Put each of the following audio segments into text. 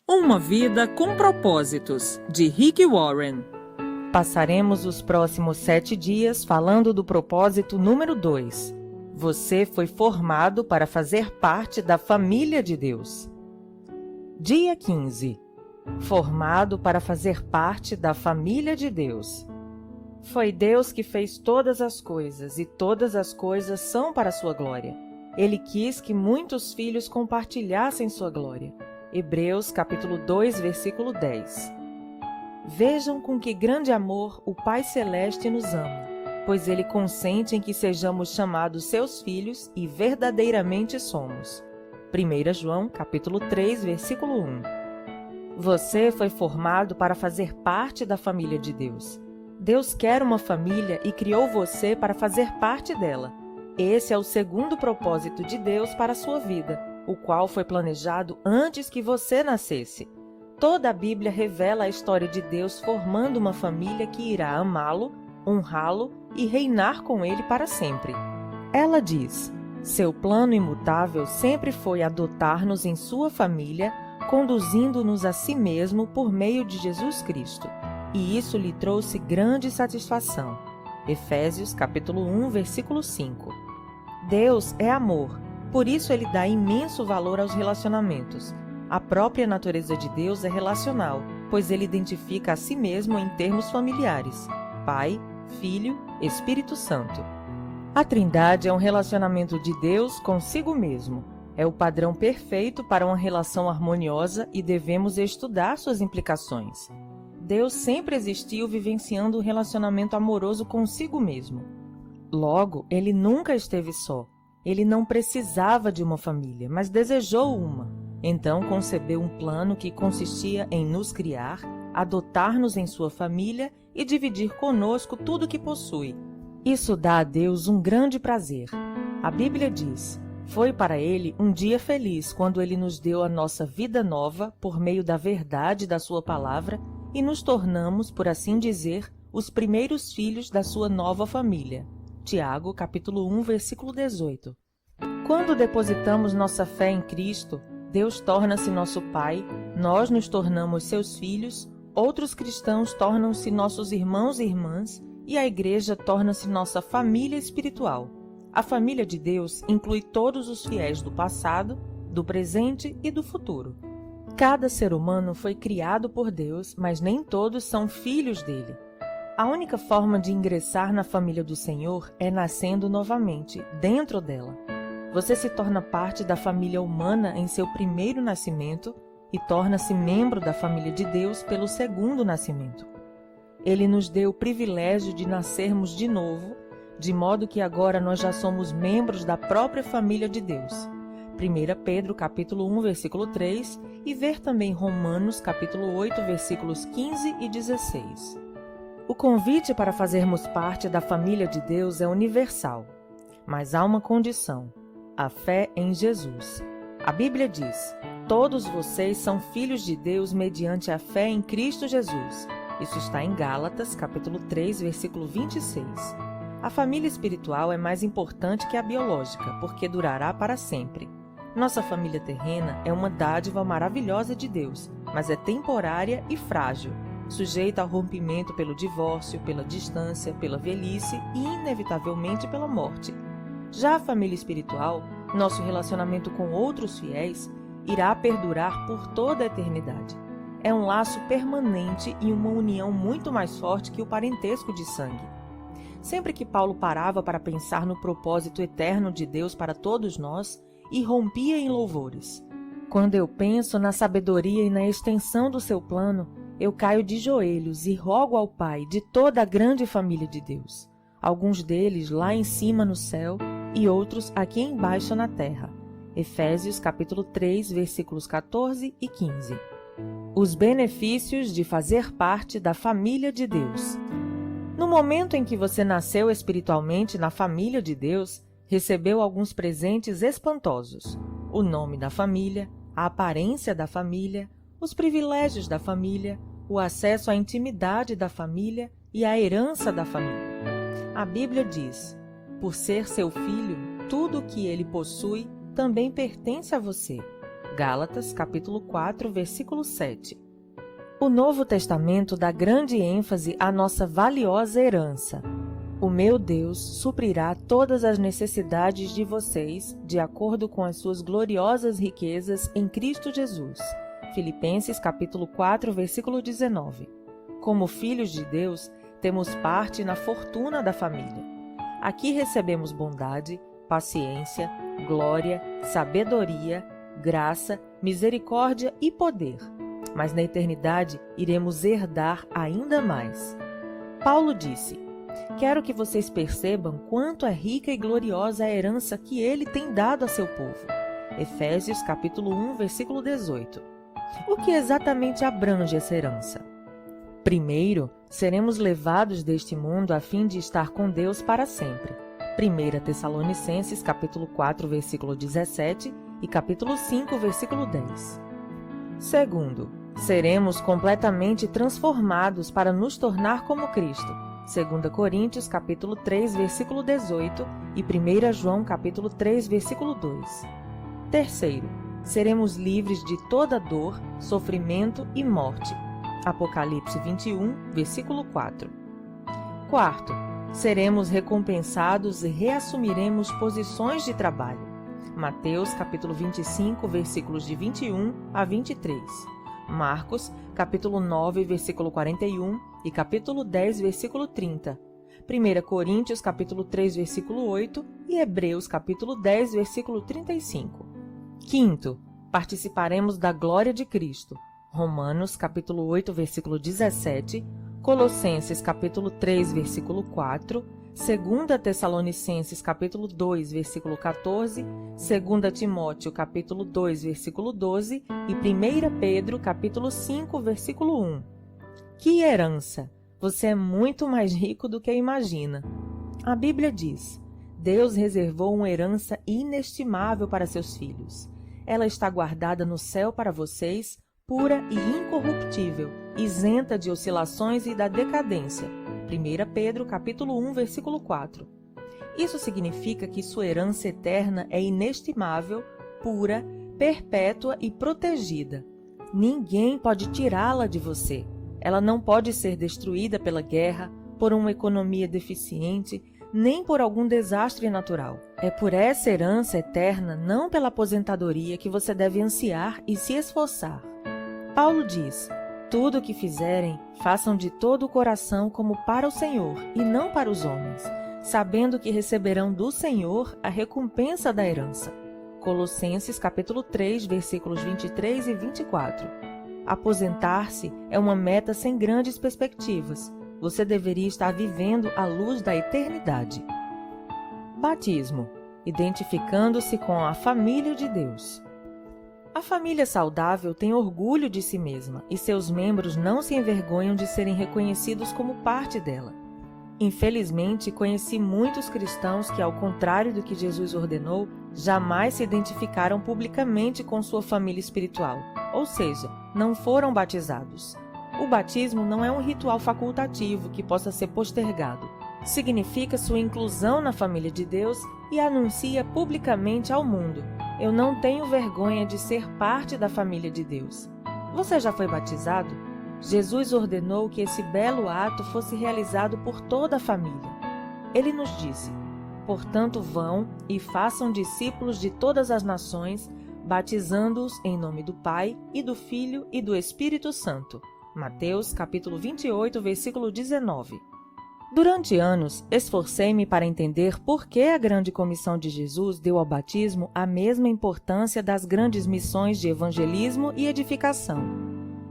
Uma vida com propósitos, de Rick Warren. Passaremos os próximos 7 dias falando do propósito número 2. Você foi formado para fazer parte da família de Deus. Dia 15. Formado para fazer parte da família de Deus. Foi Deus que fez todas as coisas, e todas as coisas são para sua glória. Ele quis que muitos filhos compartilhassem sua glória. Hebreus capítulo 2, versículo 10. Vejam com que grande amor o Pai Celeste nos ama, pois Ele consente em que sejamos chamados seus filhos e verdadeiramente somos. 1 João capítulo 3, versículo 1. Você foi formado para fazer parte da família de Deus. Deus quer uma família e criou você para fazer parte dela. Esse é o segundo propósito de Deus para a sua vida, o qual foi planejado antes que você nascesse. Toda a Bíblia revela a história de Deus formando uma família que irá amá-lo, honrá-lo e reinar com ele para sempre. Ela diz: seu plano imutável sempre foi adotar-nos em sua família, conduzindo-nos a si mesmo por meio de Jesus Cristo. E isso lhe trouxe grande satisfação. Efésios capítulo 1, versículo 5. Deus é amor. Por isso ele dá imenso valor aos relacionamentos. A própria natureza de Deus é relacional, pois ele identifica a si mesmo em termos familiares: Pai, Filho, Espírito Santo. A Trindade é um relacionamento de Deus consigo mesmo. É o padrão perfeito para uma relação harmoniosa e devemos estudar suas implicações. Deus sempre existiu vivenciando um relacionamento amoroso consigo mesmo. Logo, ele nunca esteve só. Ele não precisava de uma família, mas desejou uma. Então concebeu um plano que consistia em nos criar, adotar-nos em sua família e dividir conosco tudo o que possui. Isso dá a Deus um grande prazer. A Bíblia diz: foi para ele um dia feliz quando ele nos deu a nossa vida nova por meio da verdade da sua palavra e nos tornamos, por assim dizer, os primeiros filhos da sua nova família. Tiago, capítulo 1, versículo 18. Quando depositamos nossa fé em Cristo, Deus torna-se nosso Pai, nós nos tornamos seus filhos, outros cristãos tornam-se nossos irmãos e irmãs, e a Igreja torna-se nossa família espiritual. A família de Deus inclui todos os fiéis do passado, do presente e do futuro. Cada ser humano foi criado por Deus, mas nem todos são filhos dele. A única forma de ingressar na família do Senhor é nascendo novamente, dentro dela. Você se torna parte da família humana em seu primeiro nascimento e torna-se membro da família de Deus pelo segundo nascimento. Ele nos deu o privilégio de nascermos de novo, de modo que agora nós já somos membros da própria família de Deus. 1 Pedro capítulo 1, versículo 3 e ver também Romanos capítulo 8, versículos 15 e 16. O convite para fazermos parte da família de Deus é universal, mas há uma condição: a fé em Jesus. A Bíblia diz: todos vocês são filhos de Deus mediante a fé em Cristo Jesus. Isso está em Gálatas, capítulo 3, versículo 26. A família espiritual é mais importante que a biológica, porque durará para sempre. Nossa família terrena é uma dádiva maravilhosa de Deus, mas é temporária e frágil, sujeita ao rompimento pelo divórcio, pela distância, pela velhice e, inevitavelmente, pela morte. Já a família espiritual, nosso relacionamento com outros fiéis, irá perdurar por toda a eternidade. É um laço permanente e uma união muito mais forte que o parentesco de sangue. Sempre que Paulo parava para pensar no propósito eterno de Deus para todos nós, irrompia em louvores. Quando eu penso na sabedoria e na extensão do seu plano, eu caio de joelhos e rogo ao Pai de toda a grande família de Deus, alguns deles lá em cima no céu e outros aqui embaixo na terra. Efésios capítulo 3, versículos 14 e 15. Os benefícios de fazer parte da família de Deus. No momento em que você nasceu espiritualmente na família de Deus, recebeu alguns presentes espantosos: o nome da família, a aparência da família, os privilégios da família, o acesso à intimidade da família e a herança da família. A Bíblia diz: por ser seu filho, tudo o que ele possui também pertence a você. Gálatas, capítulo 4, versículo 7. O Novo Testamento dá grande ênfase à nossa valiosa herança. O meu Deus suprirá todas as necessidades de vocês, de acordo com as suas gloriosas riquezas em Cristo Jesus. Filipenses, capítulo 4, versículo 19. Como filhos de Deus, temos parte na fortuna da família. Aqui recebemos bondade, paciência, glória, sabedoria, graça, misericórdia e poder. Mas na eternidade iremos herdar ainda mais. Paulo disse: quero que vocês percebam quanto é rica e gloriosa a herança que ele tem dado a seu povo. Efésios capítulo 1, versículo 18. O que exatamente abrange essa herança? Primeiro, seremos levados deste mundo a fim de estar com Deus para sempre. 1 Tessalonicenses capítulo 4, versículo 17 e capítulo 5, versículo 10. Segundo, seremos completamente transformados para nos tornar como Cristo. 2 Coríntios capítulo 3, versículo 18 e 1 João capítulo 3, versículo 2. Terceiro, seremos livres de toda dor, sofrimento e morte. Apocalipse 21, versículo 4. Quarto, seremos recompensados e reassumiremos posições de trabalho. Mateus capítulo 25, versículos de 21 a 23. Marcos capítulo 9, versículo 41 e capítulo 10, versículo 30. 1 Coríntios capítulo 3, versículo 8 e Hebreus capítulo 10, versículo 35. Quinto, participaremos da glória de Cristo. Romanos capítulo 8, versículo 17, Colossenses capítulo 3, versículo 4, 2 Tessalonicenses capítulo 2, versículo 14, 2 Timóteo capítulo 2, versículo 12 e 1 Pedro capítulo 5, versículo 1. Que herança! Você é muito mais rico do que imagina. A Bíblia diz: Deus reservou uma herança inestimável para seus filhos. Ela está guardada no céu para vocês, pura e incorruptível, isenta de oscilações e da decadência. 1 Pedro capítulo 1, versículo 4. Isso significa que sua herança eterna é inestimável, pura, perpétua e protegida. Ninguém pode tirá-la de você. Ela não pode ser destruída pela guerra, por uma economia deficiente, nem por algum desastre natural. É por essa herança eterna, não pela aposentadoria, que você deve ansiar e se esforçar. Paulo diz: tudo o que fizerem, façam de todo o coração como para o Senhor e não para os homens, sabendo que receberão do Senhor a recompensa da herança. Colossenses capítulo 3, versículos 23 e 24. Aposentar-se é uma meta sem grandes perspectivas. Você deveria estar vivendo à luz da eternidade. Batismo. Identificando-se com a família de Deus. A família saudável tem orgulho de si mesma e seus membros não se envergonham de serem reconhecidos como parte dela. Infelizmente, conheci muitos cristãos que, ao contrário do que Jesus ordenou, jamais se identificaram publicamente com sua família espiritual, ou seja, não foram batizados. O batismo não é um ritual facultativo que possa ser postergado. Significa sua inclusão na família de Deus e anuncia publicamente ao mundo: eu não tenho vergonha de ser parte da família de Deus. Você já foi batizado? Jesus ordenou que esse belo ato fosse realizado por toda a família. Ele nos disse: portanto, vão e façam discípulos de todas as nações, batizando-os em nome do Pai, e do Filho e do Espírito Santo. Mateus, capítulo 28, versículo 19. Durante anos, esforcei-me para entender por que a grande comissão de Jesus deu ao batismo a mesma importância das grandes missões de evangelismo e edificação.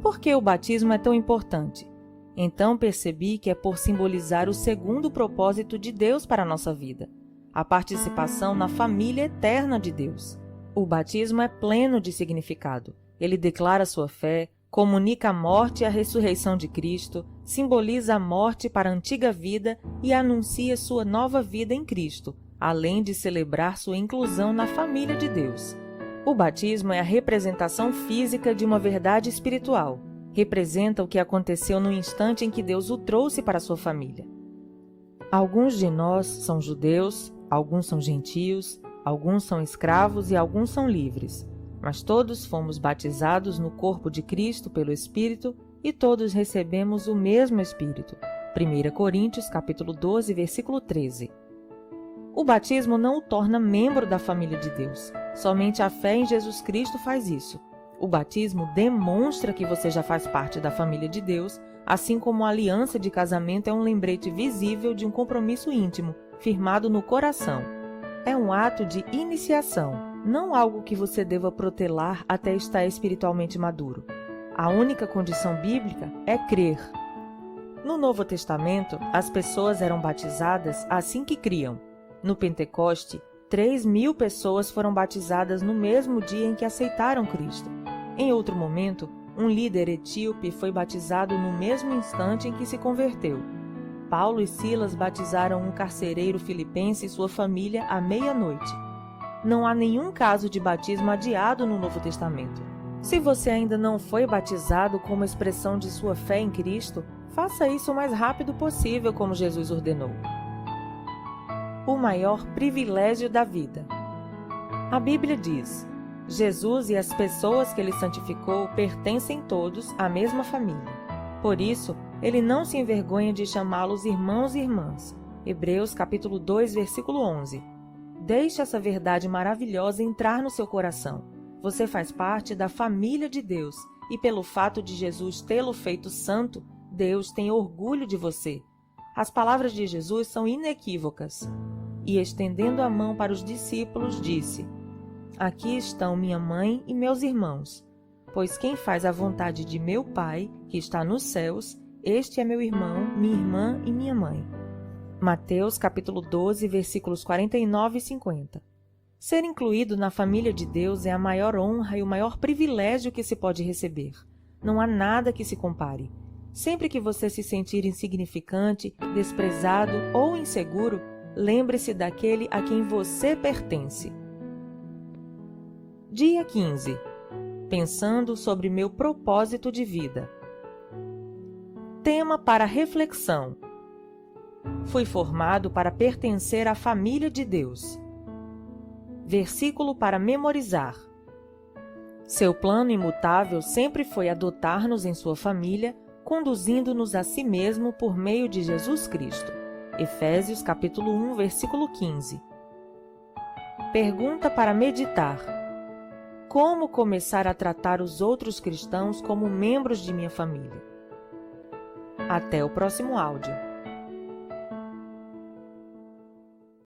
Por que o batismo é tão importante? Então percebi que é por simbolizar o segundo propósito de Deus para a nossa vida, a participação na família eterna de Deus. O batismo é pleno de significado. Ele declara sua fé, comunica a morte e a ressurreição de Cristo, simboliza a morte para a antiga vida e anuncia sua nova vida em Cristo, além de celebrar sua inclusão na família de Deus. O batismo é a representação física de uma verdade espiritual. Representa o que aconteceu no instante em que Deus o trouxe para sua família. Alguns de nós são judeus, alguns são gentios, alguns são escravos e alguns são livres. Mas todos fomos batizados no corpo de Cristo pelo Espírito e todos recebemos o mesmo Espírito. 1 Coríntios capítulo 12, versículo 13. O batismo não o torna membro da família de Deus. Somente a fé em Jesus Cristo faz isso. O batismo demonstra que você já faz parte da família de Deus, assim como a aliança de casamento é um lembrete visível de um compromisso íntimo, firmado no coração. É um ato de iniciação, não algo que você deva protelar até estar espiritualmente maduro. A única condição bíblica é crer. No Novo Testamento, as pessoas eram batizadas assim que criam. No Pentecoste, 3.000 pessoas foram batizadas no mesmo dia em que aceitaram Cristo. Em outro momento, um líder etíope foi batizado no mesmo instante em que se converteu. Paulo e Silas batizaram um carcereiro filipense e sua família à meia-noite. Não há nenhum caso de batismo adiado no Novo Testamento. Se você ainda não foi batizado como expressão de sua fé em Cristo, faça isso o mais rápido possível, como Jesus ordenou. O maior privilégio da vida. A Bíblia diz: Jesus e as pessoas que ele santificou pertencem todos à mesma família. Por isso, ele não se envergonha de chamá-los irmãos e irmãs. Hebreus capítulo 2, versículo 11. Deixe essa verdade maravilhosa entrar no seu coração. Você faz parte da família de Deus e pelo fato de Jesus tê-lo feito santo, Deus tem orgulho de você. As palavras de Jesus são inequívocas. E estendendo a mão para os discípulos, disse: Aqui estão minha mãe e meus irmãos, pois quem faz a vontade de meu Pai, que está nos céus, este é meu irmão, minha irmã e minha mãe. Mateus capítulo 12, versículos 49 e 50. Ser incluído na família de Deus é a maior honra e o maior privilégio que se pode receber. Não há nada que se compare. Sempre que você se sentir insignificante, desprezado ou inseguro, lembre-se daquele a quem você pertence. Dia 15. Pensando sobre meu propósito de vida. Tema para reflexão. Fui formado para pertencer à família de Deus. Versículo para memorizar. Seu plano imutável sempre foi adotar-nos em sua família, conduzindo-nos a si mesmo por meio de Jesus Cristo. Efésios capítulo 1, versículo 15. Pergunta para meditar. Como começar a tratar os outros cristãos como membros de minha família? Até o próximo áudio.